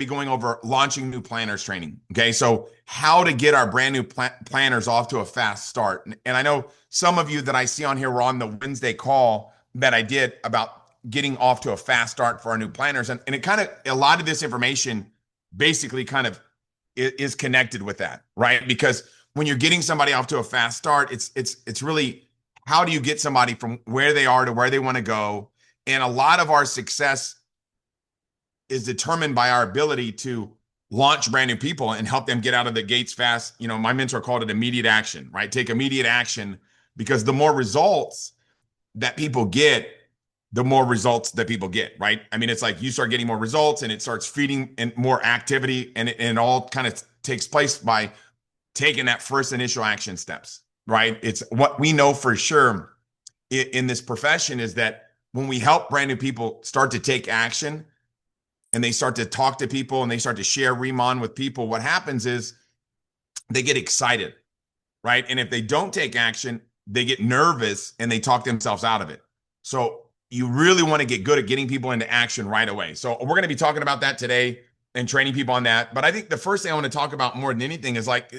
be going over launching new planners training. Okay. So how to get our brand new planners off to a fast start. And I know some of you that I see on here were on the Wednesday call that I did about getting off to a fast start for our new planners. And it kind of, a lot of this information basically kind of is connected with that, right? Because when you're getting somebody off to a fast start, it's really, how do you get somebody from where they are to where they want to go? And a lot of our success is determined by our ability to launch brand new people and help them get out of the gates fast. You know, my mentor called it immediate action, right? Take immediate action, because the more results that people get, the more results that people get, right? I mean, it's like you start getting more results and it starts feeding and more activity, and it all kind of takes place by taking that first initial action steps, right? It's what we know for sure in this profession is that when we help brand new people start to take action and they start to talk to people and they start to share Riman with people, what happens is they get excited, right? And if they don't take action, they get nervous and they talk themselves out of it. So you really want to get good at getting people into action right away. So we're going to be talking about that today and training people on that. But I think the first thing I want to talk about more than anything is like,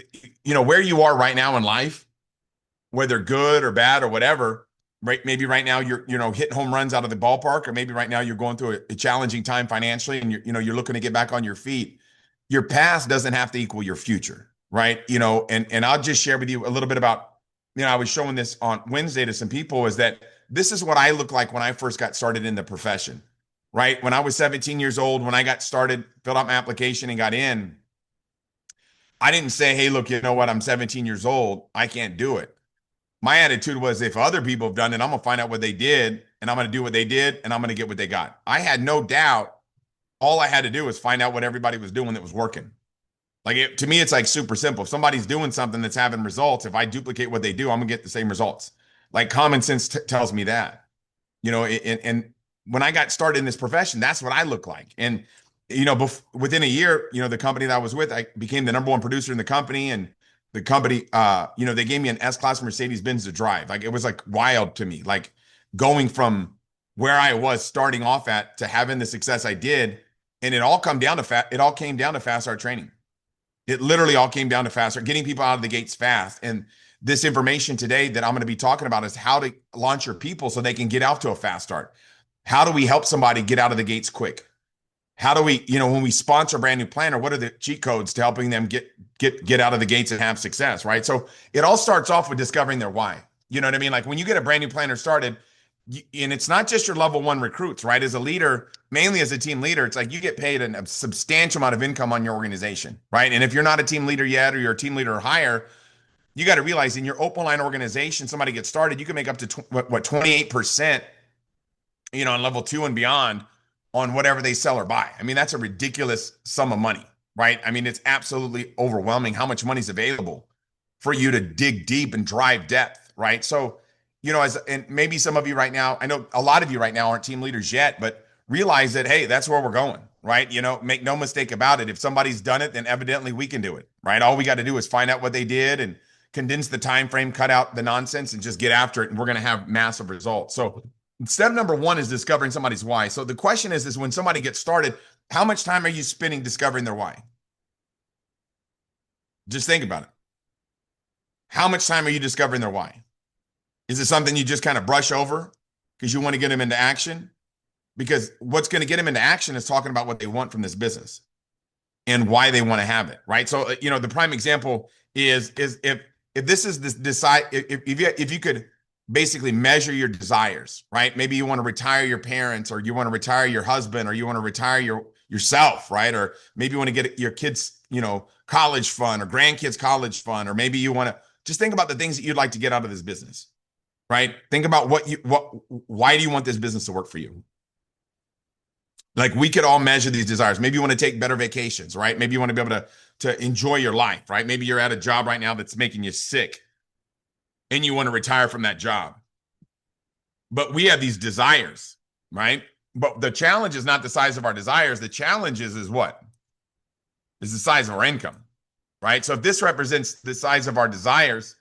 you know, where you are right now in life, whether good or bad or whatever, right? Maybe right now you're, you know, hitting home runs out of the ballpark, or maybe right now you're going through a challenging time financially and you're, you know, you're looking to get back on your feet. Your past doesn't have to equal your future, right? You know, and I'll just share with you a little bit about, you know, I was showing this on Wednesday to some people, is that this is what I looked like when I first got started in the profession, right? When I was 17 years old, when I got started, filled out my application and got in, I didn't say, hey, look, you know what? I'm 17 years old. I can't do it. My attitude was, if other people have done it, I'm going to find out what they did and I'm going to do what they did and I'm going to get what they got. I had no doubt. All I had to do was find out what everybody was doing that was working. Like to me, it's like super simple. If somebody's doing something that's having results, if I duplicate what they do, I'm gonna get the same results. Like common sense tells me that, you know, and when I got started in this profession, that's what I look like. And, you know, within a year, you know, the company that I was with, I became the #1 producer in the company, and the company, you know, they gave me an S-Class Mercedes-Benz to drive. Like, it was like wild to me, like going from where I was starting off at to having the success I did. And it all came down to fast start training. It literally all came down to fast start, getting people out of the gates fast. And this information today that I'm going to be talking about is how to launch your people so they can get out to a fast start. How do we help somebody get out of the gates quick? How do we, you know, when we sponsor a brand new planner, what are the cheat codes to helping them get out of the gates and have success, right? So it all starts off with discovering their why. You know what I mean? Like when you get a brand new planner started, and it's not just your level 1 recruits, right? As a leader, mainly as a team leader, it's like you get paid a substantial amount of income on your organization, right? And if you're not a team leader yet, or you're a team leader or higher, you got to realize in your open line organization, somebody gets started, you can make up to 28%, you know, on level 2 and beyond on whatever they sell or buy. I mean, that's a ridiculous sum of money, right? I mean, it's absolutely overwhelming how much money is available for you to dig deep and drive depth, right? So, you know, and maybe some of you right now, I know a lot of you right now aren't team leaders yet, but realize that, hey, that's where we're going, right? You know, make no mistake about it. If somebody's done it, then evidently we can do it, right? All we got to do is find out what they did and condense the time frame, cut out the nonsense, and just get after it, and we're going to have massive results. So step #1 is discovering somebody's why. So the question is when somebody gets started, how much time are you spending discovering their why? Just think about it. How much time are you discovering their why? Is it something you just kind of brush over because you want to get them into action? Because what's going to get them into action is talking about what they want from this business and why they want to have it, right? So, you know, the prime example is if this is this decide if you could basically measure your desires, right? Maybe you want to retire your parents, or you want to retire your husband, or you want to retire yourself, right? Or maybe you want to get your kids, you know, college fund or grandkids college fund, or maybe you want to just think about the things that you'd like to get out of this business, right? Think about why do you want this business to work for you? Like, we could all measure these desires. Maybe you want to take better vacations, right? Maybe you want to be able to enjoy your life, right? Maybe you're at a job right now that's making you sick and you want to retire from that job. But we have these desires, right? But the challenge is not the size of our desires. The challenge is what? Is the size of our income, right? So if this represents the size of our desires,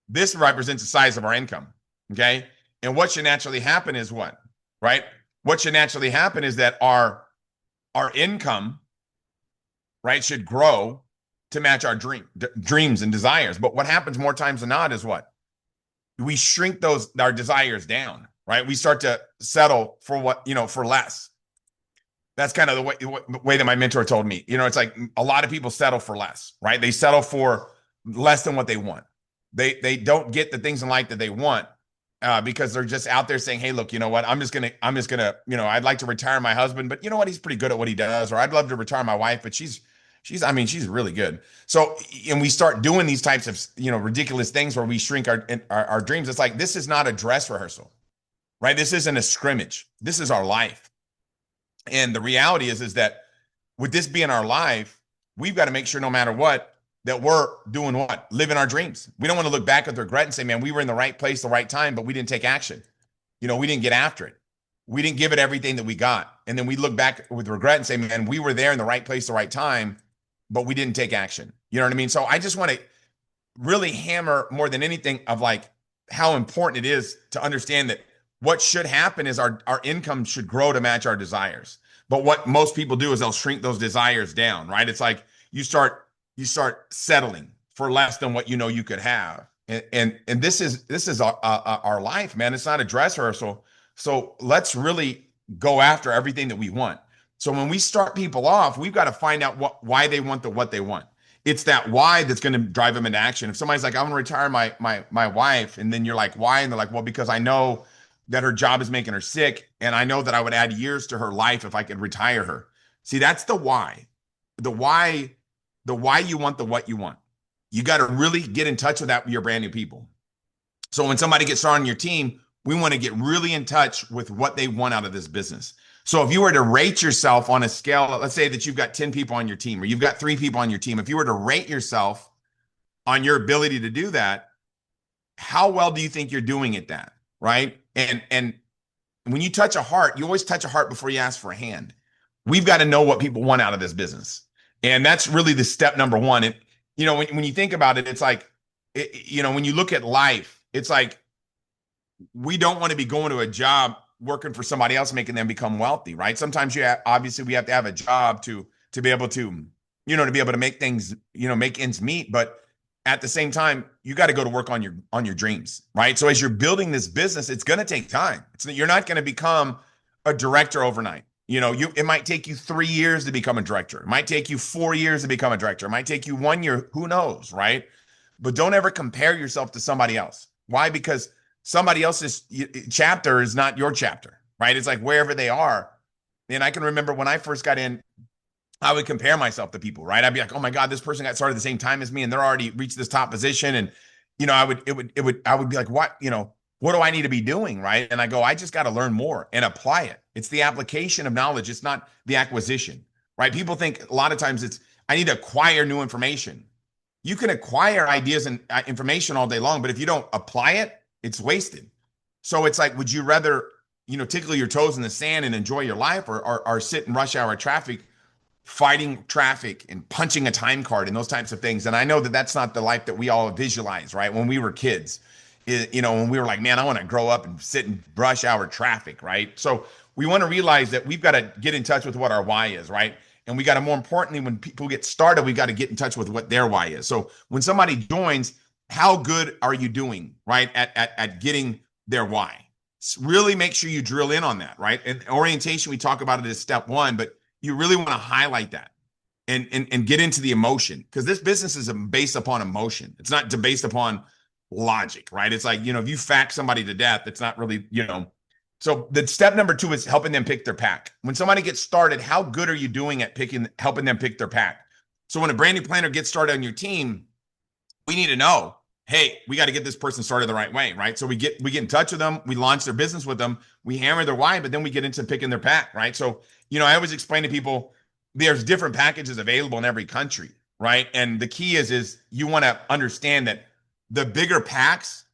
this represents the size of our income, okay? And what should naturally happen is what, right? What should naturally happen is that our income right, should grow to match our dreams and desires. But what happens more times than not is what? We shrink those our desires down, right? We start to settle for what, for less. That's kind of the way that my mentor told me. It's like a lot of people settle for less, right? They settle for less than what they want. They don't get the things in life that they want because they're just out there saying, "Hey, look, you know what? I'm just gonna, I'd like to retire my husband, but you know what? He's pretty good at what he does, or I'd love to retire my wife, but I mean, she's really good." So, and we start doing these types of, ridiculous things where we shrink our dreams. It's like this is not a dress rehearsal, right? This isn't a scrimmage. This is our life. And the reality is that with this being our life, we've got to make sure no matter what, that we're doing what? Living our dreams. We don't want to look back with regret and say, man, we were in the right place, the right time, but we didn't take action. We didn't get after it. We didn't give it everything that we got. And then we look back with regret and say, man, we were there in the right place, the right time, but we didn't take action. You know what I mean? So I just want to really hammer more than anything of like how important it is to understand that what should happen is our income should grow to match our desires. But what most people do is they'll shrink those desires down, right? It's like you start settling for less than what you could have. And this is our life, man. It's not a dress rehearsal. So let's really go after everything that we want. So when we start people off, we've got to find out why they want what they want. It's that why that's going to drive them into action. If somebody's like, I'm going to retire my wife, and then you're like, why? And they're like, well, because I know that her job is making her sick, and I know that I would add years to her life if I could retire her. See, that's the why. The why you want the what you want. You got to really get in touch with that with your brand new people. So when somebody gets started on your team, we want to get really in touch with what they want out of this business. So if you were to rate yourself on a scale, let's say that you've got 10 people on your team or you've got 3 people on your team. If you were to rate yourself on your ability to do that, how well do you think you're doing at that? Right. And when you touch a heart, you always touch a heart before you ask for a hand. We've got to know what people want out of this business. And that's really the step number one. And, when you think about it, it's like, when you look at life, it's like, we don't want to be going to a job working for somebody else, making them become wealthy, right? Sometimes obviously we have to have a job to be able to, to be able to make things, make ends meet. But at the same time, you got to go to work on your dreams, right? So as you're building this business, it's going to take time. You're not going to become a director overnight. It might take you 3 years to become a director. It might take you 4 years to become a director. It might take you 1 year. Who knows, right? But don't ever compare yourself to somebody else. Why? Because somebody else's chapter is not your chapter, right? It's like wherever they are. And I can remember when I first got in, I would compare myself to people, right? I'd be like, oh my God, this person got started at the same time as me and they're already reached this top position. And, I would be like, what do I need to be doing? Right. And I go, I just got to learn more and apply it. It's the application of knowledge. It's not the acquisition, right? People think a lot of times I need to acquire new information. You can acquire ideas and information all day long, but if you don't apply it, it's wasted. So it's like, would you rather, tickle your toes in the sand and enjoy your life or sit in rush hour traffic, fighting traffic and punching a time card and those types of things? And I know that that's not the life that we all visualize, right? When we were kids, when we were like, man, I want to grow up and sit in rush hour traffic, right? So we want to realize that we've got to get in touch with what our why is, right? And we got to, more importantly, when people get started, we got to get in touch with what their why is. So when somebody joins, how good are you doing, right? At getting their why? Really make sure you drill in on that, right? And orientation, we talk about it as step 1, but you really want to highlight that and get into the emotion, because this business is based upon emotion. It's not based upon logic, right? It's like, if you fact somebody to death, it's not really, So the step number 2 is helping them pick their pack. When somebody gets started, how good are you doing at helping them pick their pack? So when a brand new planner gets started on your team, we need to know, hey, we got to get this person started the right way, right? So we get in touch with them, we launch their business with them, we hammer their why, but then we get into picking their pack, right? So, I always explain to people, there's different packages available in every country, right? And the key is you want to understand that the bigger packs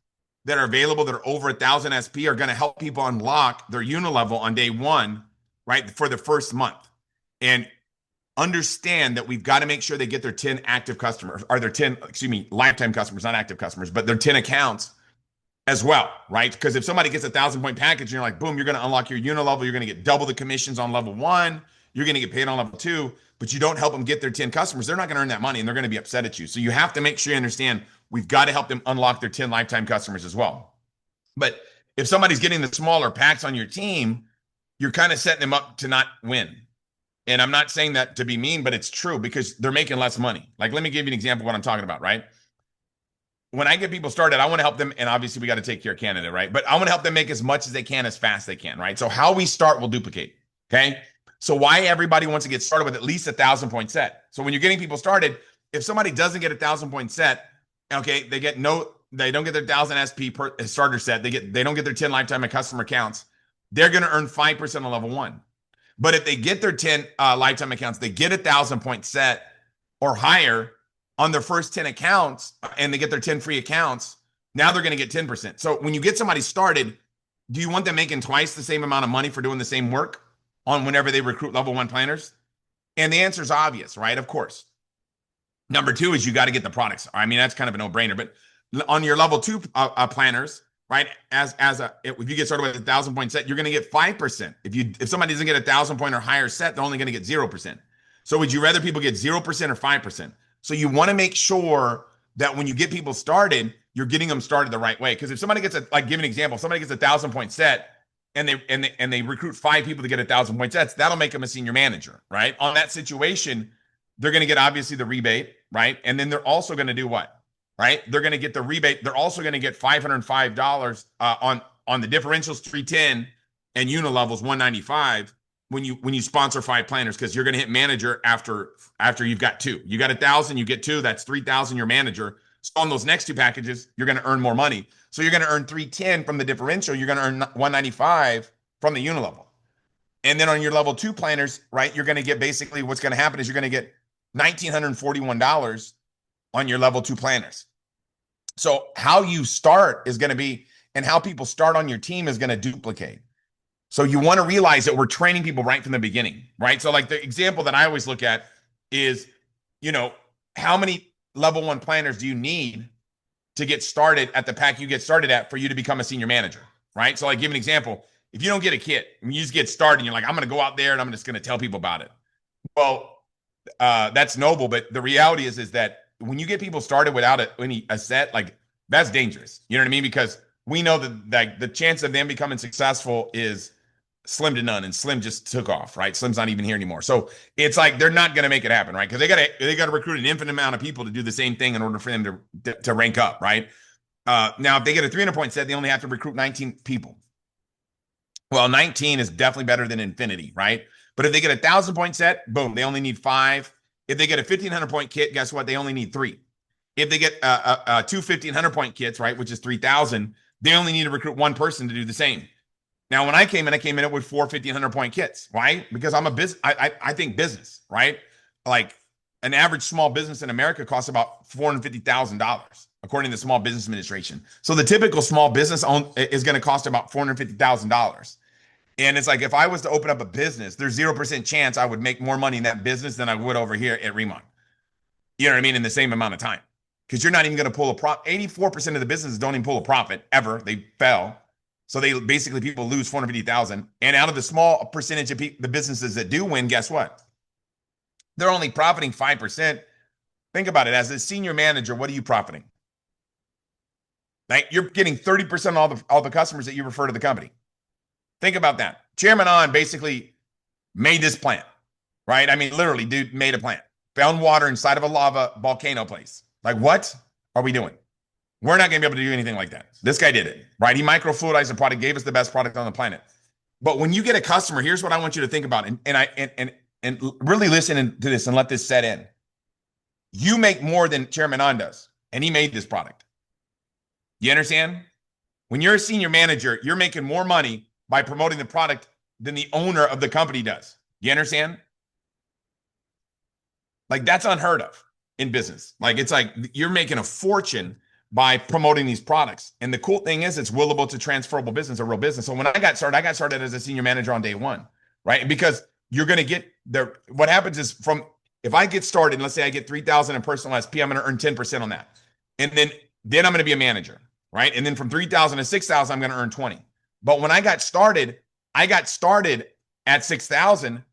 that are available that are over 1,000 SP are going to help people unlock their unilevel on day 1, right? For the first month. And understand that we've got to make sure they get their 10 active customers, or their 10, lifetime customers, not active customers, but their 10 accounts as well, right? Because if somebody gets a 1,000-point package and you're like, boom, you're going to unlock your unilevel, you're going to get double the commissions on level 1. you're going to get paid on level 2, but you don't help them get their 10 customers, they're not going to earn that money and they're going to be upset at you. So you have to make sure you understand we've got to help them unlock their 10 lifetime customers as well. But if somebody's getting the smaller packs on your team, you're kind of setting them up to not win. And I'm not saying that to be mean, but it's true because they're making less money. Like, let me give you an example of what I'm talking about, right? When I get people started, I want to help them. And obviously we got to take care of Canada, right? But I want to help them make as much as they can, as fast as they can, right? So how we start will duplicate. Okay. So why everybody wants to get started with at least 1,000-point set. So when you're getting people started, if somebody doesn't get 1,000-point set, okay, they don't get their 1,000 SP per starter set. They don't get their 10 lifetime and customer accounts. They're going to earn 5% on level 1. But if they get their 10 lifetime accounts, they get 1,000-point set or higher on their first 10 accounts, and they get their 10 free accounts, now they're going to get 10%. So when you get somebody started, do you want them making twice the same amount of money for doing the same work on whenever they recruit level 1 planners? And the answer is obvious, right? Of course. Number 2 is you got to get the products. I mean, that's kind of a no-brainer. But on your level 2 planners, right? If you get started with 1,000-point set, you're going to get 5%. If somebody doesn't get 1,000-point or higher set, they're only going to get 0%. So would you rather people get 0% or 5%? So you want to make sure that when you get people started, you're getting them started the right way. Because if somebody gets give an example, if somebody gets 1,000-point set and they recruit 5 people to get 1,000-point sets, that'll make them a senior manager, right? On that situation, they're going to get obviously the rebate, right? And then they're also going to do what? Right? They're going to get the rebate. They're also going to get $505 on the differentials 310 and unilevels 195 when you sponsor 5 planners, because you're going to hit manager after you've got 2. You got 1,000, you get 2, that's 3,000 your manager. So on those next 2 packages, you're going to earn more money. So you're going to earn 310 from the differential. You're going to earn 195 from the unilevel. And then on your level 2 planners, right, you're going to get basically what's going to happen is you're going to get $1,941 on your level 2 planners. So how you start is going to be, and how people start on your team is going to duplicate. So you want to realize that we're training people right from the beginning, right? So like the example that I always look at is, how many level 1 planners do you need to get started at the pack you get started at for you to become a senior manager, right? So like, give an example. If you don't get a kit, you just get started and you're like, I'm going to go out there and I'm just going to tell people about it. Well, that's noble, but the reality is that when you get people started without a set, like, that's dangerous. You know what I mean? Because we know that the chance of them becoming successful is slim to none, and Slim just took off, right? Slim's not even here anymore. So it's like they're not going to make it happen, right? Because they got to recruit an infinite amount of people to do the same thing in order for them to rank up, right? Now, if they get a 300-point set, they only have to recruit 19 people. Well, 19 is definitely better than infinity, right? But if they get a 1,000-point set, boom, they only need 5. If they get a 1,500-point kit, guess what? They only need 3. If they get two 1,500-point kits, right, which is 3,000, they only need to recruit 1 person to do the same. Now, when I came in with 4 1,500-point kits. Why? Because I'm a business. I think business, right? Like, an average small business in America costs about $450,000, according to the Small Business Administration. So the typical small business is going to cost about $450,000. And it's like, if I was to open up a business, there's 0% chance I would make more money in that business than I would over here at Riman. You know what I mean? In the same amount of time. Because you're not even going to pull a profit. 84% of the businesses don't even pull a profit ever. They fail. So people lose 450,000. And out of the small percentage of the businesses that do win, guess what? They're only profiting 5%. Think about it. As a senior manager, what are you profiting? Like, you're getting 30% of all the customers that you refer to the company. Think about that. Chairman On basically made this plant, right? I mean, literally, dude made a plant. Found water inside of a lava volcano place. Like, what are we doing? We're not going to be able to do anything like that. This guy did it, right? He microfluidized the product, gave us the best product on the planet. But when you get a customer, here's what I want you to think about, and really listen to this and let this set in. You make more than Chairman On does, and he made this product. You understand? When you're a senior manager, you're making more money by promoting the product than the owner of the company does. You understand? Like, that's unheard of in business. Like, it's like you're making a fortune by promoting these products. And the cool thing is, it's willable to transferable business, a real business. So when I got started as a senior manager on day 1, right? Because you're going to get there. What happens is, if I get started, and let's say I get 3,000 in personal SP, I'm going to earn 10% on that. And then I'm going to be a manager, right? And then from 3,000 to 6,000, I'm going to earn 20. But when I got started at 6,000,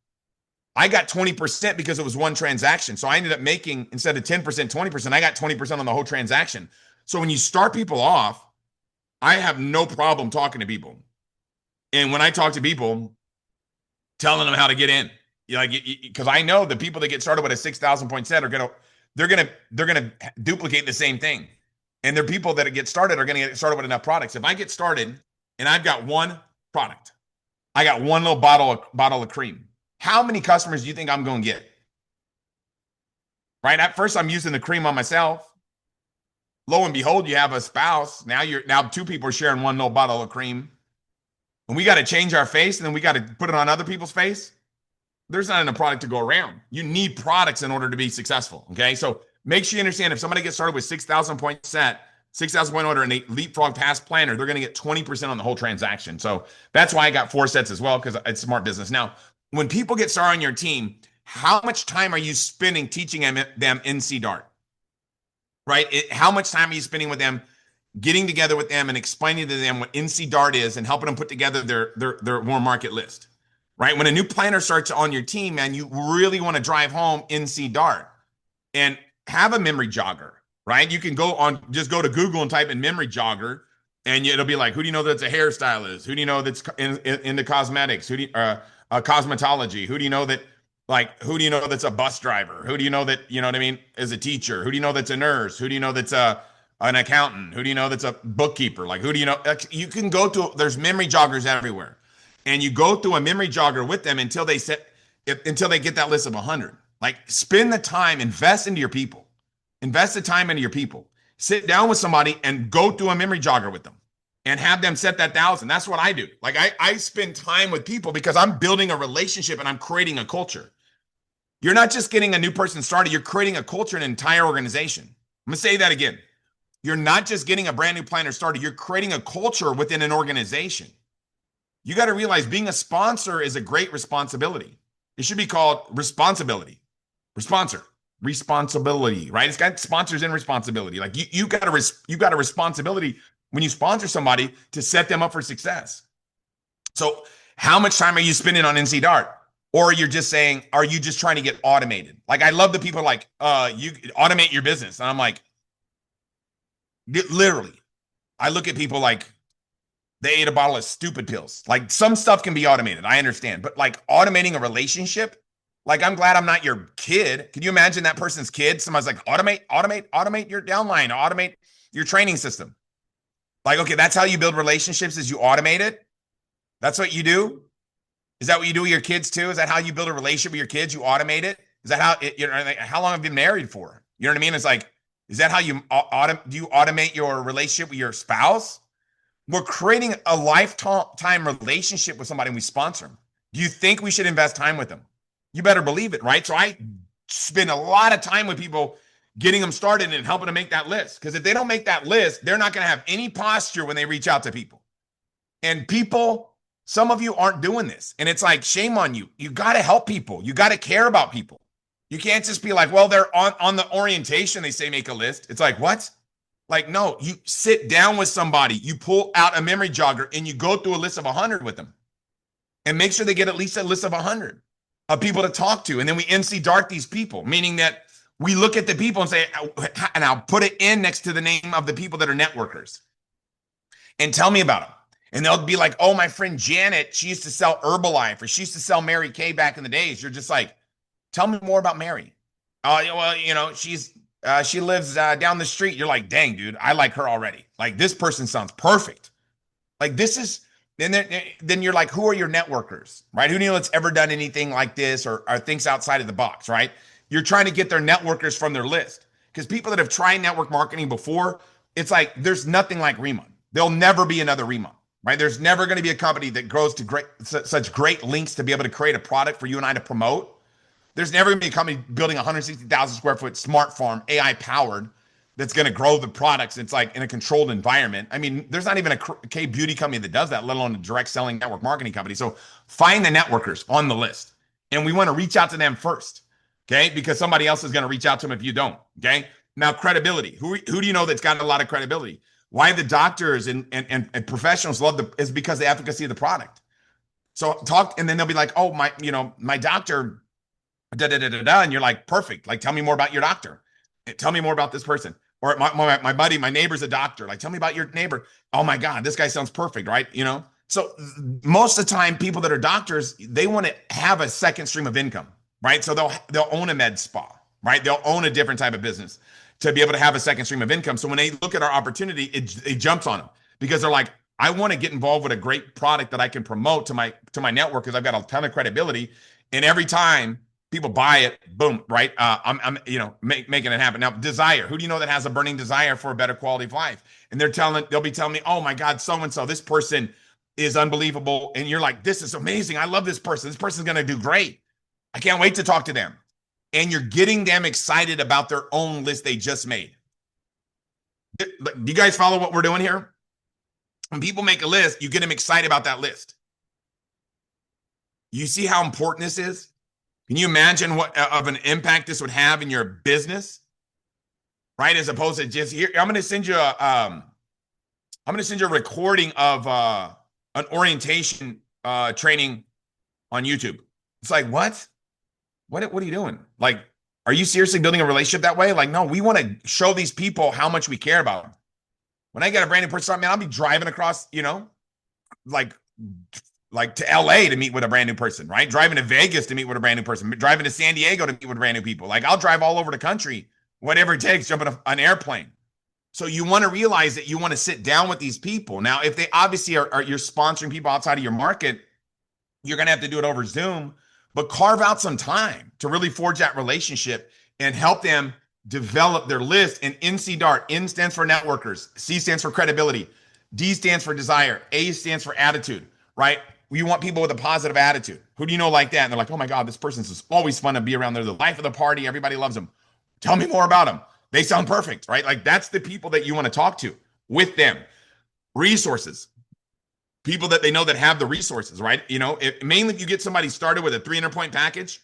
I got 20% because it was one transaction. So I ended up making, instead of 10%, 20%, I got 20% on the whole transaction. So when you start people off, I have no problem talking to people. And when I talk to people, telling them how to get in, because I know the people that get started with a 6,000 point set they're gonna duplicate the same thing. And they're people that get started are gonna get started with enough products. If I get started and I've got one product, I got one little bottle of cream. How many customers do you think I'm going to get? Right? At first, I'm using the cream on myself. Lo and behold, you have a spouse. Now two people are sharing one little bottle of cream. And we got to change our face and then we got to put it on other people's face. There's not enough product to go around. You need products in order to be successful. Okay. So make sure you understand if somebody gets started with 6,000 point set, 6,000 point order, and they leapfrog past planner, they're going to get 20% on the whole transaction. So that's why I got 4 sets as well, because it's smart business. Now, when people get started on your team, how much time are you spending teaching them NC Dart? Right? How much time are you spending with them, getting together with them and explaining to them what NC Dart is and helping them put together their warm market list? Right? When a new planner starts on your team, man, you really want to drive home NC Dart and have a memory jogger, right? You can just go to Google and type in memory jogger, and it'll be like, who do you know that's a hairstylist? Who do you know that's into cosmetics? Cosmetology? Who do you know that's a bus driver? Who do you know that, you know what I mean, is a teacher? Who do you know that's a nurse? Who do you know that's an accountant? Who do you know that's a bookkeeper? Like, who do you know? You can go to, there's memory joggers everywhere. And you go through a memory jogger with them until they get that list of 100. Like, spend the time, invest into your people. Invest the time into your people. Sit down with somebody and go through a memory jogger with them and have them set that 1,000. That's what I do. Like, I spend time with people because I'm building a relationship and I'm creating a culture. You're not just getting a new person started, you're creating a culture in an entire organization. I'm going to say that again. You're not just getting a brand new planner started, you're creating a culture within an organization. You got to realize being a sponsor is a great responsibility. It should be called responsibility. Responsibility, right? It's got sponsors and responsibility. Like you got a responsibility when you sponsor somebody to set them up for success. So how much time are you spending on NC Dart? Or you're just saying, are you just trying to get automated? Like, I love the people like, you automate your business. And I'm like, literally, I look at people like they ate a bottle of stupid pills. Like, some stuff can be automated. I understand. But like automating a relationship, like, I'm glad I'm not your kid. Can you imagine that person's kid? Somebody's like, automate your downline, automate your training system. Like, okay, that's how you build relationships, is you automate it? That's what you do? Is that what you do with your kids too? Is that how you build a relationship with your kids? You automate it? Is that how long have you been married for? You know what I mean? It's like, is that how do you automate your relationship with your spouse? We're creating a lifetime relationship with somebody and we sponsor them. Do you think we should invest time with them? You better believe it, right? So I spend a lot of time with people, getting them started and helping them make that list. Because if they don't make that list, they're not going to have any posture when they reach out to people. And people, some of you aren't doing this. And it's like, shame on you. You got to help people. You got to care about people. You can't just be like, well, they're on the orientation, they say make a list. It's like, what? Like, no, you sit down with somebody, you pull out a memory jogger and you go through a list of 100 with them and make sure they get at least a list of 100 of people to talk to. And then we NC Dart these people, meaning that we look at the people and say, and I'll put it in next to the name of the people that are networkers and tell me about them. And they'll be like, oh, my friend Janet, she used to sell Herbalife, or she used to sell Mary Kay back in the days. You're just like, tell me more about Mary. Well, you know, she lives down the street. You're like, dang, dude, I like her already. Like, this person sounds perfect. Like, this is, then you're like, who are your networkers, right? Who do you know that's ever done anything like this or thinks outside of the box, right? You're trying to get their networkers from their list, because people that have tried network marketing before, it's like, there's nothing like Riman. There'll never be another Riman, right? There's never going to be a company that grows to such great links to be able to create a product for you and I to promote. There's never going to be a company building 160,000 square foot smart farm, AI powered, that's going to grow the products. It's like in a controlled environment. I mean, there's not even a K beauty company that does that, let alone a direct selling network marketing company. So find the networkers on the list, and we want to reach out to them first, okay? Because somebody else is going to reach out to them if you don't, okay? Now, credibility. Who do you know that's got a lot of credibility? Why the doctors and professionals love is because of the efficacy of the product. So talk, and then they'll be like, oh, my doctor, da da da da da, and you're like, perfect. Like, tell me more about your doctor. Tell me more about this person. Or my buddy, my neighbor's a doctor. Like, tell me about your neighbor. Oh my God, this guy sounds perfect, right? So most of the time, people that are doctors, they want to have a second stream of income, right? So they'll own a med spa, right? They'll own a different type of business to be able to have a second stream of income. So when they look at our opportunity, it jumps on them because they're like, I want to get involved with a great product that I can promote to my network because I've got a ton of credibility. And every time people buy it, boom, right? I'm making it happen. Now, desire. Who do you know that has a burning desire for a better quality of life? And they'll be telling me, oh my God, so and so, this person is unbelievable. And you're like, this is amazing. I love this person. This person's going to do great. I can't wait to talk to them. And you're getting them excited about their own list they just made. Do you guys follow what we're doing here? When people make a list, you get them excited about that list. You see how important this is? Can you imagine what of an impact this would have in your business? Right? As opposed to just here, I'm going to send you a recording of an orientation training on YouTube. It's like, what? What are you doing? Like, are you seriously building a relationship that way? Like, no, we want to show these people how much we care about them. When I get a brand new person, man, I'll be driving across, like to LA to meet with a brand new person, right? Driving to Vegas to meet with a brand new person, driving to San Diego to meet with brand new people. Like, I'll drive all over the country, whatever it takes, jump on an airplane. So you want to realize that you want to sit down with these people. Now, if they obviously are you're sponsoring people outside of your market, you're going to have to do it over Zoom, but carve out some time to really forge that relationship and help them develop their list. And NC-DART, N stands for networkers, C stands for credibility, D stands for desire, A stands for attitude, right? You want people with a positive attitude. Who do you know like that? And they're like, oh my God, this person's always fun to be around. They're the life of the party. Everybody loves them. Tell me more about them. They sound perfect, right? Like, that's the people that you want to talk to with them. Resources. People that they know that have the resources, right? Mainly if you get somebody started with a 300-point package,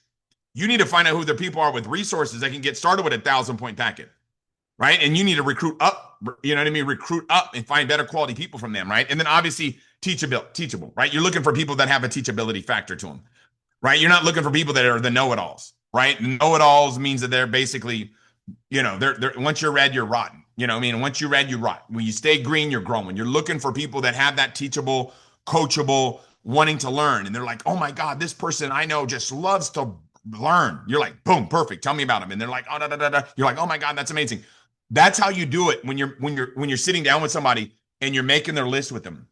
you need to find out who the people are with resources that can get started with a 1,000-point packet, right? And you need to recruit up, recruit up and find better quality people from them, right? And then obviously teachable, right? You're looking for people that have a teachability factor to them, right? You're not looking for people that are the know-it-alls, right? Know-it-alls means that they're basically, they're once you're red, you're rotten. Once you're red, you rot. When you stay green, you're growing. You're looking for people that have that teachable, coachable, wanting to learn. And they're like, oh my God, this person I know just loves to learn. You're like, boom, perfect. Tell me about them. And they're like, oh, da, da, da, da. You're like, oh my God, that's amazing. That's how you do it when you're sitting down with somebody and you're making their list with them.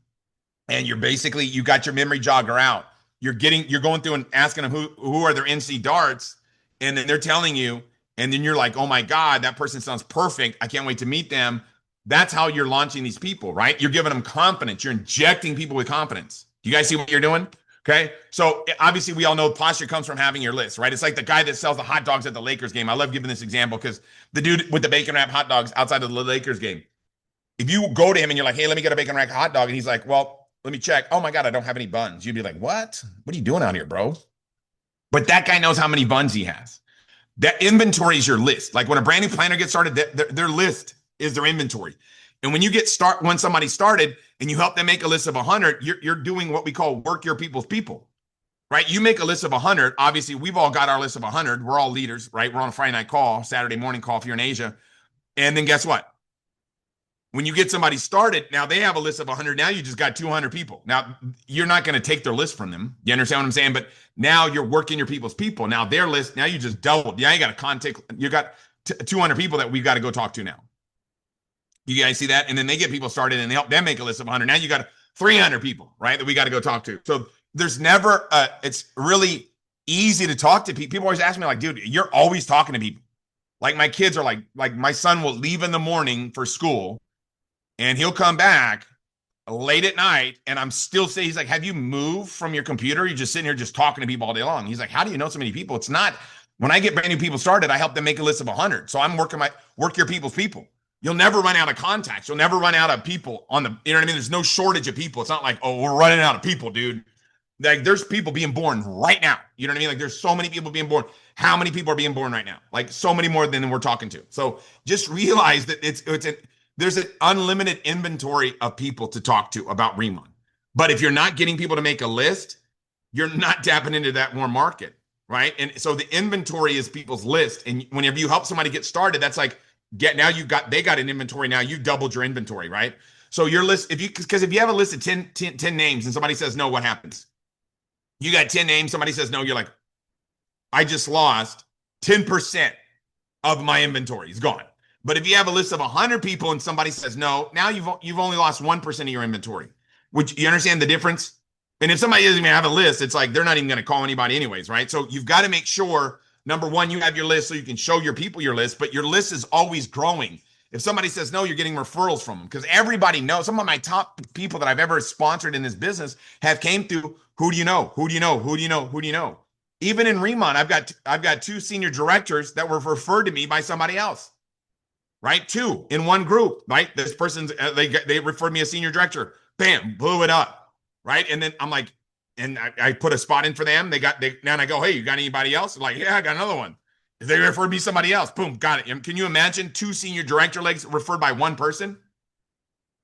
And you're basically, you got your memory jogger out. You're going through and asking them who are their NC darts. And then they're telling you, and then you're like, oh my God, that person sounds perfect. I can't wait to meet them. That's how you're launching these people, right? You're giving them confidence. You're injecting people with confidence. Do you guys see what you're doing? Okay. So obviously we all know posture comes from having your list, right? It's like the guy that sells the hot dogs at the Lakers game. I love giving this example because the dude with the bacon wrap hot dogs outside of the Lakers game, if you go to him and you're like, hey, let me get a bacon wrap hot dog. And he's like, well, let me check. Oh my God, I don't have any buns. You'd be like, what? What are you doing out here, bro? But that guy knows how many buns he has. That inventory is your list. Like when a brand new planner gets started, their list is their inventory. And when somebody started and you help them make a list of 100, you're doing what we call work your people's people, right? You make a list of 100. Obviously, we've all got our list of 100. We're all leaders, right? We're on a Friday night call, Saturday morning call if you're in Asia. And then guess what? When you get somebody started, now they have a list of 100. Now you just got 200 people. Now you're not going to take their list from them. You understand what I'm saying? But now you're working your people's people. Now their list, now you just doubled. Yeah, you got to contact, you got 200 people that we've got to go talk to now. You guys see that? And then they get people started and they help them make a list of 100. Now you got 300 people, right? That we got to go talk to. So there's never, it's really easy to talk to people. People always ask me like, dude, you're always talking to people. Like my kids are like my son will leave in the morning for school and he'll come back late at night and I'm still saying, he's like, have you moved from your computer? You're just sitting here just talking to people all day long. He's like, how do you know so many people? It's not, when I get brand new people started, I help them make a list of 100. So I'm work your people's people. You'll never run out of contacts. You'll never run out of people you know what I mean? There's no shortage of people. It's not like, oh, we're running out of people, dude. Like there's people being born right now. You know what I mean? Like there's so many people being born. How many people are being born right now? Like so many more than we're talking to. So just realize that there's an unlimited inventory of people to talk to about Riman. But if you're not getting people to make a list, you're not tapping into that warm market. right? And so the inventory is people's list. And whenever you help somebody get started, that's like now they got an inventory. Now you doubled your inventory, right? So your list, because if you have a list of 10 names and somebody says no, what happens? You got 10 names, somebody says no, you're like, I just lost 10% of my inventory is gone. But if you have a list of 100 people and somebody says no, now you've only lost 1% of your inventory. Which you understand the difference? And if somebody doesn't even have a list, it's like they're not even going to call anybody anyways, right? So you've got to make sure, number one, you have your list so you can show your people your list, but your list is always growing. If somebody says no, you're getting referrals from them because everybody knows. Some of my top people that I've ever sponsored in this business have came through. Who do you know? Who do you know? Who do you know? Who do you know? Even in Riman, I've got two senior directors that were referred to me by somebody else, right? Two in one group, right? This person's they referred me a senior director. Bam, blew it up, right? And then I'm like, and I put a spot in for them. Now I go, hey, you got anybody else? They're like, yeah, I got another one. If they referred me somebody else, boom, got it. Can you imagine two senior director legs referred by one person?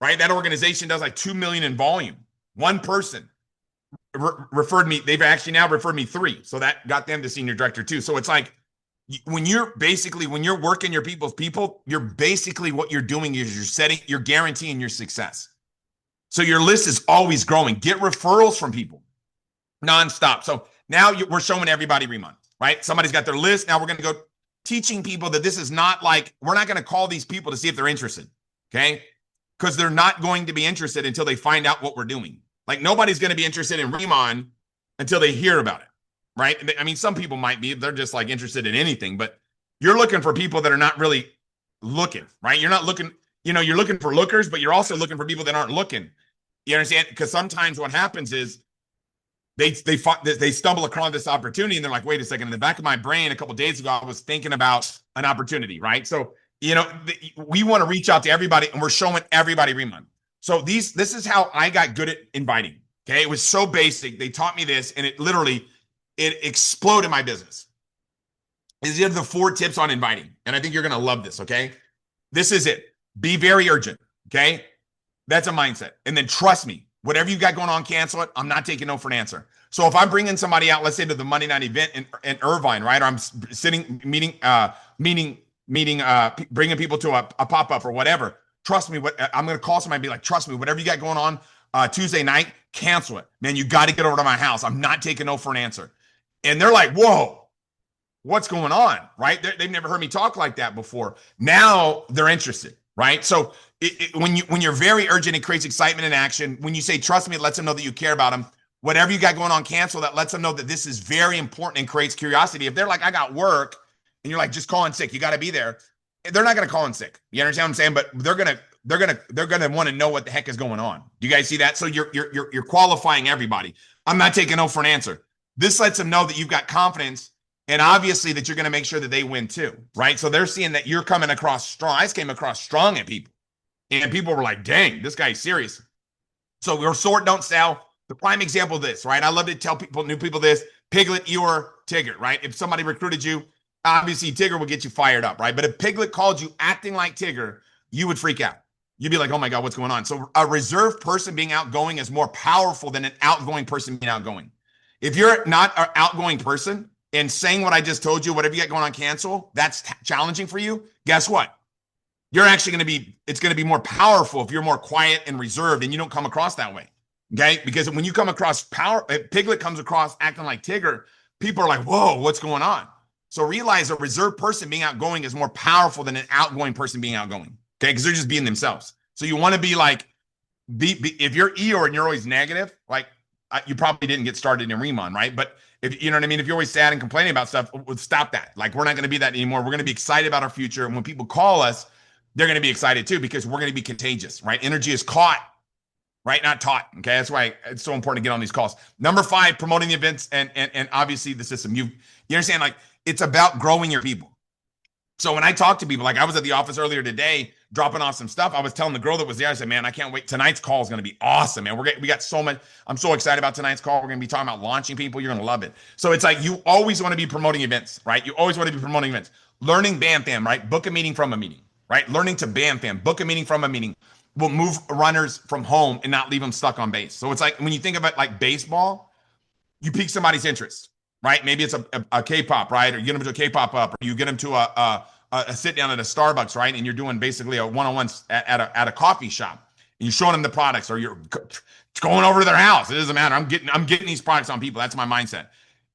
Right? That organization does like 2 million in volume. One person referred me. They've actually now referred me 3. So that got them to senior director too. So it's like when you're working your people's people, you're basically what you're doing is you're guaranteeing your success. So your list is always growing. Get referrals from people nonstop. So now we're showing everybody Riman, right? Somebody's got their list. Now we're going to go teaching people that this is not like, we're not going to call these people to see if they're interested. Okay. Because they're not going to be interested until they find out what we're doing. Like nobody's going to be interested in Riman until they hear about it. Right. I mean, some people might be, they're just like interested in anything, but you're looking for people that are not really looking, right? You're not looking, you're looking for lookers, but you're also looking for people that aren't looking. You understand? Because sometimes what happens is they stumble across this opportunity and they're like, wait a second, in the back of my brain a couple of days ago, I was thinking about an opportunity, right? So, we want to reach out to everybody and we're showing everybody Riman. So this is how I got good at inviting. Okay. It was so basic. They taught me this and it exploded my business. These are the 4 tips on inviting. And I think you're going to love this. Okay. This is it. Be very urgent. Okay. That's a mindset. And then trust me, whatever you got going on, cancel it. I'm not taking no for an answer. So if I'm bringing somebody out, let's say to the Monday night event in Irvine, right? Or I'm bringing people to a pop-up or whatever. Trust me, I'm going to call somebody and be like, trust me, whatever you got going on Tuesday night, cancel it. Man, you got to get over to my house. I'm not taking no for an answer. And they're like, whoa, what's going on? Right? They've never heard me talk like that before. Now they're interested. Right. So when you're very urgent, it creates excitement and action. When you say, trust me, it lets them know that you care about them. Whatever you got going on, cancel. That lets them know that this is very important and creates curiosity. If they're like, I got work and you're like, just call in sick, you got to be there. They're not going to call in sick. You understand what I'm saying? But they're going to want to know what the heck is going on. Do you guys see that? So you're qualifying everybody. I'm not taking no for an answer. This lets them know that you've got confidence. And obviously that you're going to make sure that they win too, right? So they're seeing that you're coming across strong. I just came across strong at people. And people were like, dang, this guy's serious. So we're sort, don't sell. The prime example of this, right? I love to tell new people this. Piglet, Eeyore, Tigger, right? If somebody recruited you, obviously Tigger will get you fired up, right? But if Piglet called you acting like Tigger, you would freak out. You'd be like, oh my God, what's going on? So a reserved person being outgoing is more powerful than an outgoing person being outgoing. If you're not an outgoing person, and saying what I just told you, whatever you got going on, cancel, that's challenging for you. Guess what? You're actually it's going to be more powerful if you're more quiet and reserved and you don't come across that way. Okay. Because when you come across Piglet comes across acting like Tigger, people are like, whoa, what's going on? So realize a reserved person being outgoing is more powerful than an outgoing person being outgoing. Okay. Because they're just being themselves. So you want to be like, if you're Eeyore and you're always negative, like you probably didn't get started in Riman, right? But if you know what I mean, if you're always sad and complaining about stuff, we'll stop that. Like we're not going to be that anymore. We're going to be excited about our future. And when people call us, they're going to be excited too, because we're going to be contagious, right? Energy is caught, right? Not taught. Okay. That's why it's so important to get on these calls. Number 5, promoting the events and obviously the system. You understand, like it's about growing your people. So when I talk to people, like I was at the office earlier today, dropping off some stuff. I was telling the girl that was there, I said, man, I can't wait. Tonight's call is going to be awesome, man. We got so much. I'm so excited about tonight's call. We're going to be talking about launching people. You're going to love it. So it's like, you always want to be promoting events, right? You always want to be promoting events. Learning BAM FAM, right? Book a meeting from a meeting, right? Learning to BAM FAM, book a meeting from a meeting will move runners from home and not leave them stuck on base. So it's like, when you think about like baseball, you pique somebody's interest. right? Maybe it's a K-pop, right? Or you get them to a K-pop up, or you get them to a sit down at a Starbucks, right? And you're doing basically a one-on-one at a coffee shop, and you're showing them the products, or you're going over to their house. It doesn't matter. I'm getting these products on people. That's my mindset,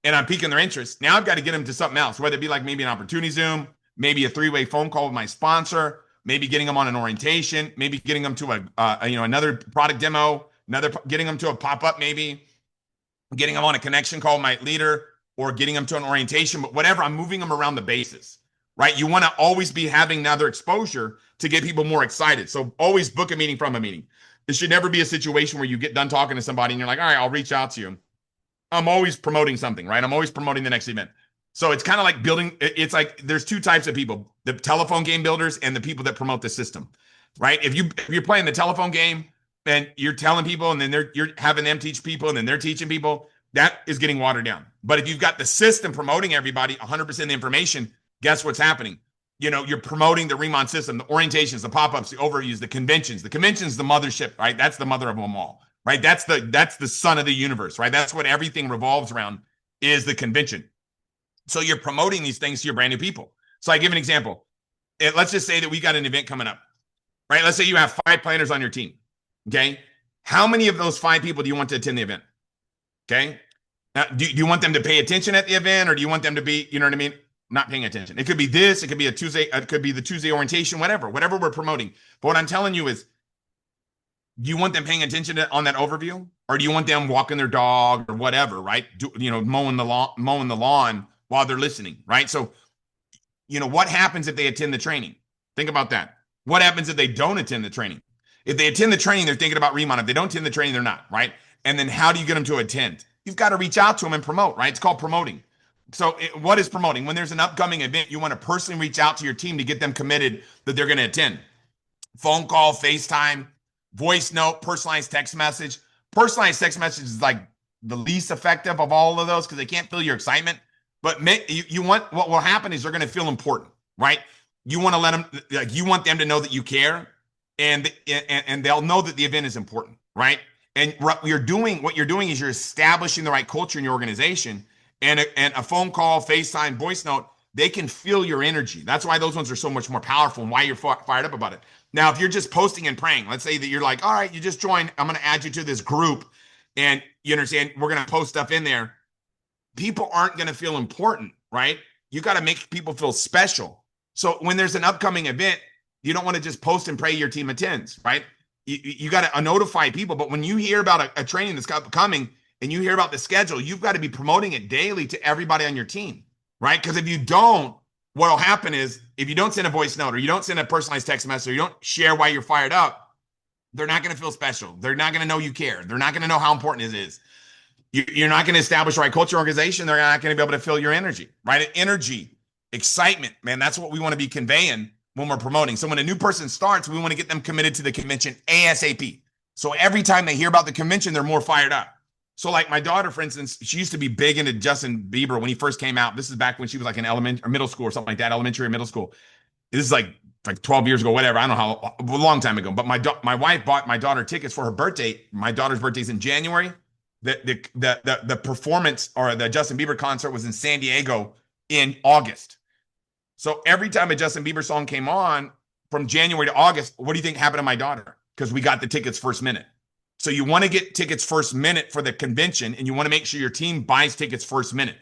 and I'm piquing their interest. Now I've got to get them to something else, whether it be like maybe an opportunity Zoom, maybe a three-way phone call with my sponsor, maybe getting them on an orientation, maybe getting them to another product demo, getting them to a pop-up, maybe getting them on a connection call with my leader, or getting them to an orientation, but whatever, I'm moving them around the bases, right? You want to always be having another exposure to get people more excited. So always book a meeting from a meeting. It should never be a situation where you get done talking to somebody and you're like, all right, I'll reach out to you. I'm always promoting something, right? I'm always promoting the next event. So it's kind of like building, it's like there's two types of people, the telephone game builders and the people that promote the system, right? If you're playing the telephone game and you're telling people and then you're having them teach people and then they're teaching people, that is getting watered down. But if you've got the system promoting everybody 100% of the information, guess what's happening? You're promoting the Riman system, the orientations, the pop-ups, the overviews, the conventions. The convention's the mothership, right? That's the mother of them all, right? That's the son of the universe, right? That's what everything revolves around, is the convention. So you're promoting these things to your brand new people. So I give an example. Let's just say that we got an event coming up, right? Let's say you have 5 planners on your team, okay? How many of those 5 people do you want to attend the event? Okay. Now, do you want them to pay attention at the event, or do you want them to be, you know what I mean, not paying attention? It could be this, it could be a Tuesday, it could be the Tuesday orientation, whatever we're promoting. But what I'm telling you is, do you want them paying attention on that overview, or do you want them walking their dog or whatever, right? Mowing the lawn while they're listening, right? So, what happens if they attend the training? Think about that. What happens if they don't attend the training? If they attend the training, they're thinking about Riman. If they don't attend the training, they're not, right? And then how do you get them to attend? You've got to reach out to them and promote, right? It's called promoting. So what is promoting? When there's an upcoming event, you want to personally reach out to your team to get them committed that they're going to attend. Phone call, FaceTime, voice note, personalized text message. Personalized text message is like the least effective of all of those because they can't feel your excitement. But what will happen is they're going to feel important, right? You want to let them, you want them to know that you care, and they'll know that the event is important, right? And what you're doing is you're establishing the right culture in your organization, and a phone call, FaceTime, voice note, they can feel your energy. That's why those ones are so much more powerful and why you're fired up about it. Now, if you're just posting and praying, let's say that you're like, all right, you just joined, I'm going to add you to this group, and you understand, we're going to post stuff in there. People aren't going to feel important, right? You got to make people feel special. So when there's an upcoming event, you don't want to just post and pray your team attends, right? You got to notify people. But when you hear about a training that's coming and you hear about the schedule, you've got to be promoting it daily to everybody on your team, right? Because if you don't, what will happen is if you don't send a voice note or you don't send a personalized text message or you don't share why you're fired up, they're not going to feel special. They're not going to know you care. They're not going to know how important it is. You're not going to establish the right culture organization. They're not going to be able to feel your energy, right? Energy, excitement, man, that's what we want to be conveying when we're promoting. So when a new person starts, we want to get them committed to the convention ASAP. So every time they hear about the convention, they're more fired up. So like my daughter, for instance, she used to be big into Justin Bieber when he first came out. This is back when she was like in elementary or middle school or something like that, elementary or middle school. This is like 12 years ago, whatever. I don't know how, a long time ago. But my wife bought my daughter tickets for her birthday. My daughter's birthday's in January. The performance or the Justin Bieber concert was in San Diego in August. So every time a Justin Bieber song came on from January to August, what do you think happened to my daughter? Because we got the tickets first minute. So you want to get tickets first minute for the convention, and you want to make sure your team buys tickets first minute,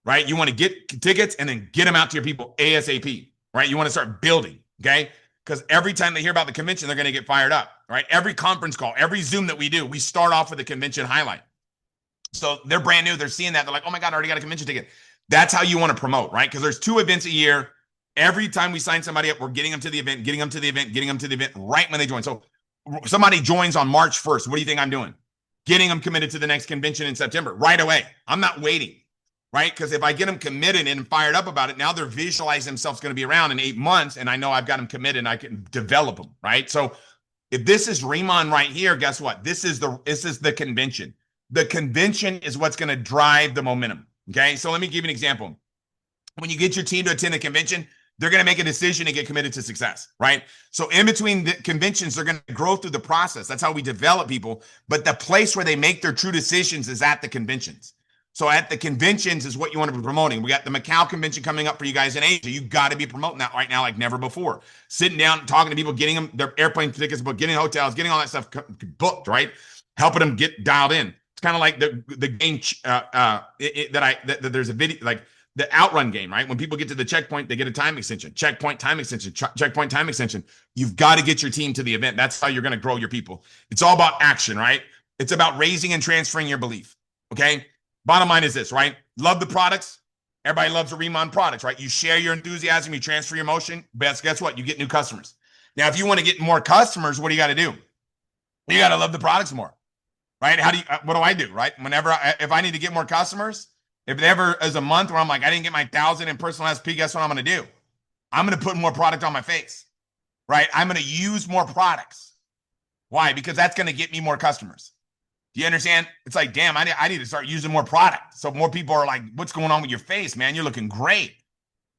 right? You want to get tickets and then get them out to your people ASAP, right? You want to start building, okay? Because every time they hear about the convention, they're going to get fired up, right? Every conference call, every Zoom that we do, we start off with the convention highlight. So they're brand new. They're seeing that. They're like, oh my God, I already got a convention ticket. That's how you want to promote, right? Because there's 2 events a year. Every time we sign somebody up, we're getting them to the event, getting them to the event, getting them to the event right when they join. So somebody joins on March 1st. What do you think I'm doing? Getting them committed to the next convention in September right away. I'm not waiting, right? Because if I get them committed and fired up about it, now they're visualizing themselves going to be around in 8 months, and I know I've got them committed and I can develop them, right? So if this is Riman right here, guess what? This is the convention. The convention is what's going to drive the momentum, okay? So let me give you an example. When you get your team to attend the convention, they're going to make a decision and get committed to success, right? So in between the conventions, they're going to grow through the process. That's how we develop people. But the place where they make their true decisions is at the conventions. So at the conventions is what you want to be promoting. We got the Macau convention coming up for you guys in Asia. You got to be promoting that right now like never before. Sitting down and talking to people, getting them their airplane tickets booked, getting hotels, getting all that stuff booked, right? Helping them get dialed in. It's kind of like the game that there's a video like the outrun game, right? When people get to the checkpoint, they get a time extension. Checkpoint time extension. Checkpoint time extension. You've got to get your team to the event. That's how you're going to grow your people. It's all about action, right? It's about raising and transferring your belief. Okay. Bottom line is this, right? Love the products. Everybody loves the Riman products, right? You share your enthusiasm, you transfer your emotion. Guess what? You get new customers. Now, if you want to get more customers, what do you got to do? You got to love the products more, right? What do I do, right? If I need to get more customers, if there ever is a month where I'm like, I didn't get my 1,000 in personal SP, guess what I'm going to do? I'm going to put more product on my face, right? I'm going to use more products. Why? Because that's going to get me more customers. Do you understand? It's like, damn, I need to start using more product. So more people are like, what's going on with your face, man? You're looking great.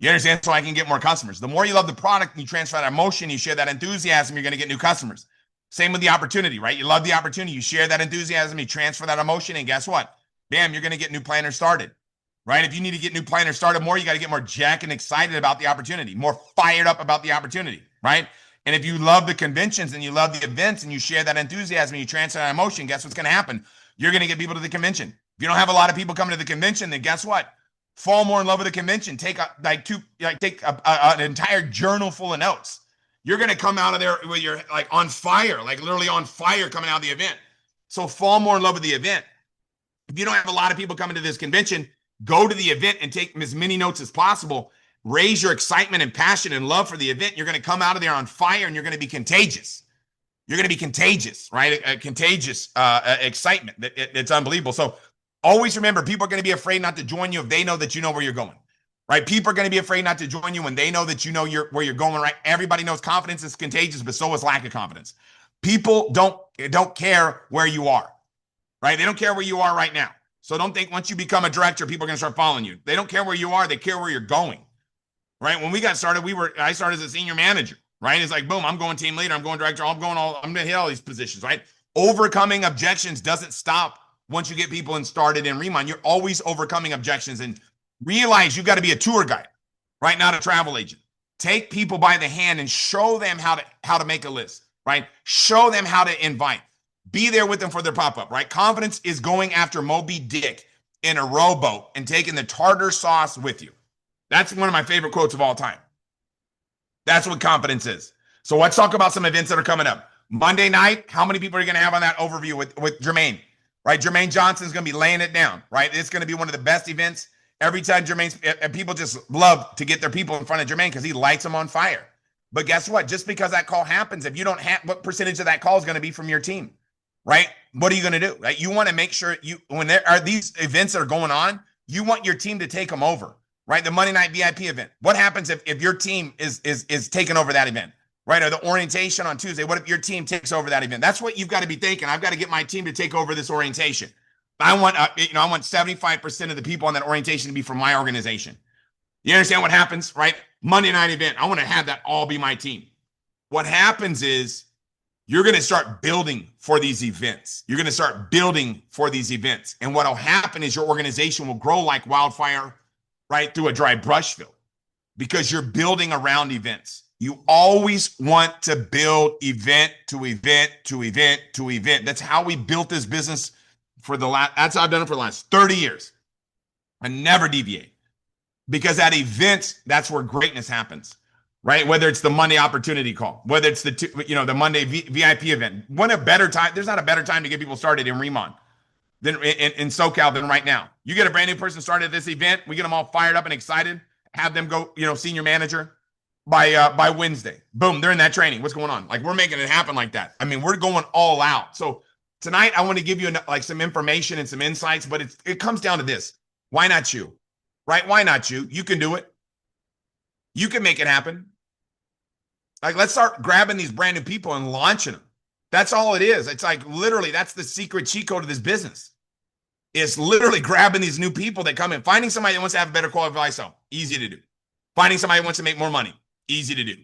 You understand? So I can get more customers. The more you love the product and you transfer that emotion, you share that enthusiasm, you're going to get new customers. Same with the opportunity, right? You love the opportunity. You share that enthusiasm, you transfer that emotion, and guess what? Bam, you're going to get new planners started, right? If you need to get new planners started more, you got to get more jacked and excited about the opportunity, more fired up about the opportunity, right? And if you love the conventions and you love the events and you share that enthusiasm and you transfer that emotion, guess what's going to happen? You're going to get people to the convention. If you don't have a lot of people coming to the convention, then guess what? Fall more in love with the convention. Take an entire journal full of notes. You're going to come out of there where you're like on fire, like literally on fire coming out of the event. So fall more in love with the event. If you don't have a lot of people coming to this convention, go to the event and take as many notes as possible. Raise your excitement and passion and love for the event. You're going to come out of there on fire and you're going to be contagious. You're going to be contagious, right? A contagious excitement. It's unbelievable. So always remember, people are going to be afraid not to join you if they know that you know where you're going, right? People are going to be afraid not to join you when they know that you know where you're going, right? Everybody knows confidence is contagious, but so is lack of confidence. People don't care where you are, right? They don't care where you are right now. So don't think once you become a director, people are going to start following you. They don't care where you are. They care where you're going. Right? When we got started, I started as a senior manager, right? It's like, boom, I'm going team leader, I'm going director, I'm going to hit all these positions, right? Overcoming objections doesn't stop once you get people and started in Riman. You're always overcoming objections and realize you got to be a tour guide, right? Not a travel agent. Take people by the hand and show them how to make a list, right? Show them how to invite. Be there with them for their pop-up, right? Confidence is going after Moby Dick in a rowboat and taking the tartar sauce with you. That's one of my favorite quotes of all time. That's what confidence is. So let's talk about some events that are coming up. Monday night, how many people are you going to have on that overview with Jermaine? Right? Jermaine Johnson's going to be laying it down, right? It's going to be one of the best events. Every time and people just love to get their people in front of Jermaine because he lights them on fire. But guess what? Just because that call happens, if you don't have, what percentage of that call is going to be from your team, right? What are you going to do? Right? You want to make sure when there are these events that are going on, you want your team to take them over. Right, the Monday night VIP event. What happens if your team is taking over that event? Right, or the orientation on Tuesday. What if your team takes over that event? That's what you've got to be thinking. I've got to get my team to take over this orientation. I want 75% of the people on that orientation to be from my organization. You understand what happens, right? Monday night event. I want to have that all be my team. What happens is you're going to start building for these events. You're going to start building for these events, and what will happen is your organization will grow like wildfire. Right through a dry brush field because you're building around events. You always want to build event to event to event to event. That's how we built this business that's how I've done it for the last 30 years. I never deviate because at events, that's where greatness happens, right? Whether it's the Monday opportunity call, whether it's the Monday VIP event. There's not a better time to get people started in Riman than in SoCal than right now. You get a brand new person started at this event, we get them all fired up and excited, have them go, senior manager by Wednesday. Boom, they're in that training. What's going on? Like, we're making it happen like that. I mean, we're going all out. So tonight, I want to give you some information and some insights, but it comes down to this. Why not you? Right? Why not you? You can do it. You can make it happen. Like, let's start grabbing these brand new people and launching them. That's all it is. It's like literally, that's the secret cheat code of this business. It's literally grabbing ththese new people that come in, finding somebody that wants to have a better quality of lifestyle. Easy to do. Finding somebody who wants to make more money. Easy to do.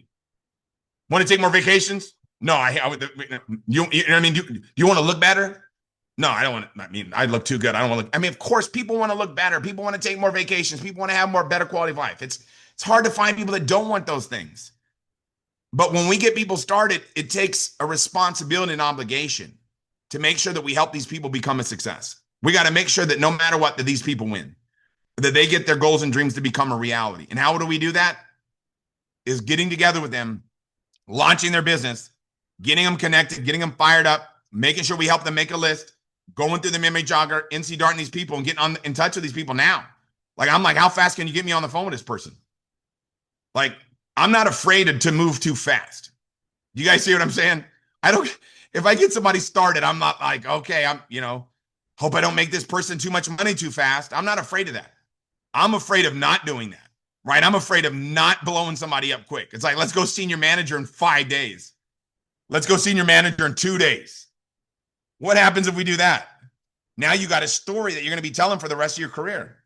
Want to take more vacations? No, you know what I mean? Do you want to look better? No, I don't want to. I mean, I look too good. I don't want to look. I mean, of course, people want to look better. People want to take more vacations. People want to have more better quality of life. It's hard to find people that don't want those things. But when we get people started, it takes a responsibility and obligation to make sure that we help these people become a success. We got to make sure that no matter what, that these people win, that they get their goals and dreams to become a reality. And how do we do that? Is getting together with them, launching their business, getting them connected, getting them fired up, making sure we help them make a list, going through the memory jogger, NC darting these people and getting in touch with these people now. Like, I'm like, how fast can you get me on the phone with this person? Like, I'm not afraid to move too fast. You guys see what I'm saying? If I get somebody started, I'm not like, okay, hope I don't make this person too much money too fast. I'm not afraid of that. I'm afraid of not doing that, right? I'm afraid of not blowing somebody up quick. It's like, let's go senior manager in 5 days. Let's go senior manager in 2 days. What happens if we do that? Now you got a story that you're going to be telling for the rest of your career,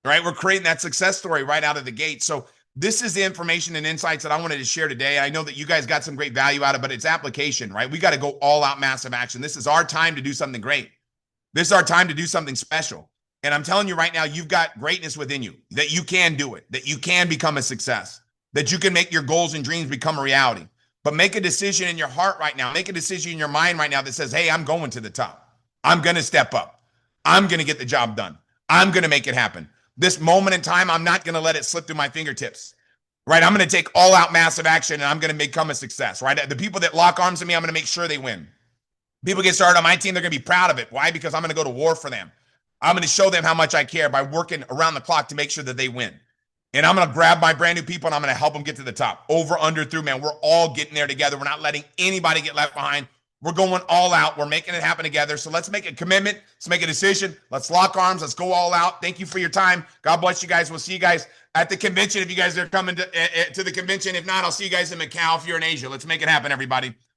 right? We're creating that success story right out of the gate. So this is the information and insights that I wanted to share today. I know that you guys got some great value out of it, but it's application, right? We got to go all out massive action. This is our time to do something great. This is our time to do something special. And I'm telling you right now, you've got greatness within you, that you can do it, that you can become a success, that you can make your goals and dreams become a reality. But make a decision in your heart right now. Make a decision in your mind right now that says, hey, I'm going to the top. I'm going to step up. I'm going to get the job done. I'm going to make it happen. This moment in time, I'm not going to let it slip through my fingertips, right? I'm going to take all out massive action and I'm going to become a success, right? The people that lock arms with me, I'm going to make sure they win. People get started on my team, they're going to be proud of it. Why? Because I'm going to go to war for them. I'm going to show them how much I care by working around the clock to make sure that they win. And I'm going to grab my brand new people and I'm going to help them get to the top. Over, under, through, man. We're all getting there together. We're not letting anybody get left behind. We're going all out. We're making it happen together. So let's make a commitment. Let's make a decision. Let's lock arms. Let's go all out. Thank you for your time. God bless you guys. We'll see you guys at the convention if you guys are coming to the convention. If not, I'll see you guys in Macau if you're in Asia. Let's make it happen, everybody.